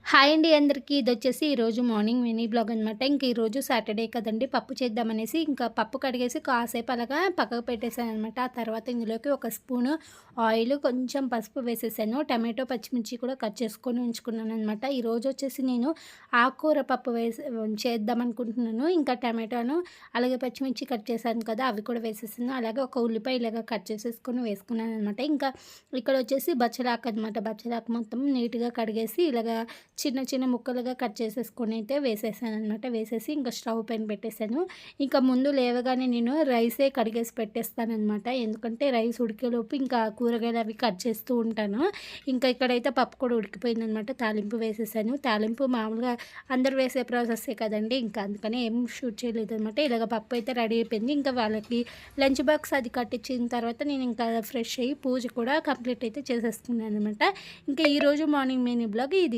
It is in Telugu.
హాయ్ అండి అందరికీ. ఇదొచ్చేసి ఈరోజు మార్నింగ్ మినీ బ్లాగ్ అనమాట. ఇంక ఈరోజు సాటర్డే కదండీ! పప్పు చేద్దామనేసి ఇంకా పప్పు కడిగేసి కాసేపు అలాగా పక్కకు పెట్టేసాననమాట. ఆ తర్వాత ఇందులోకి ఒక స్పూను ఆయిల్, కొంచెం పసుపు వేసేసాను. టమాటో, పచ్చిమిర్చి కూడా కట్ చేసుకొని ఉంచుకున్నాననమాట. ఈరోజు వచ్చేసి నేను ఆకుకూర పప్పు చేద్దామనుకుంటున్నాను. ఇంకా టమాటాను, అలాగే పచ్చిమిర్చి కట్ చేశాను కదా! అవి కూడా వేసేసాను. అలాగే ఒక ఉల్లిపాయ ఇలాగ కట్ చేసేసుకొని వేసుకున్నాననమాట. ఇంకా ఇక్కడొచ్చేసి బచ్చలాకు అనమాట. బచ్చలాకు మొత్తం నీట్‌గా కడిగేసి ఇలాగా చిన్న చిన్న ముక్కలుగా కట్ చేసేసుకొని అయితే వేసేసాననమాట. వేసేసి ఇంకా స్టవ్ పైన పెట్టేశాను. ఇంకా ముందు లేవగానే నేను రైసే కడిగేసి పెట్టేస్తాననమాట. ఎందుకంటే రైస్ ఉడికేలోపు ఇంకా కూరగాయలు అవి కట్ చేస్తూ ఉంటాను. ఇంకా ఇక్కడైతే పప్పు కూడా ఉడికిపోయిందనమాట. తాలింపు వేసేసాను. తాలింపు మామూలుగా అందరూ వేసే ప్రాసెస్సే కదండీ! ఇంకా అందుకని ఏం షూట్ చేయలేదనమాట. ఇలాగ పప్పు అయితే రెడీ అయిపోయింది. ఇంకా వాళ్ళకి లంచ్ బాక్స్ అది కట్టించిన తర్వాత నేను ఇంకా ఫ్రెష్ అయ్యి పూజ కూడా కంప్లీట్ అయితే చేసేసుకున్నాననమాట. ఇంకా ఈరోజు మార్నింగ్ మినీ బ్లాగ్ ఇది.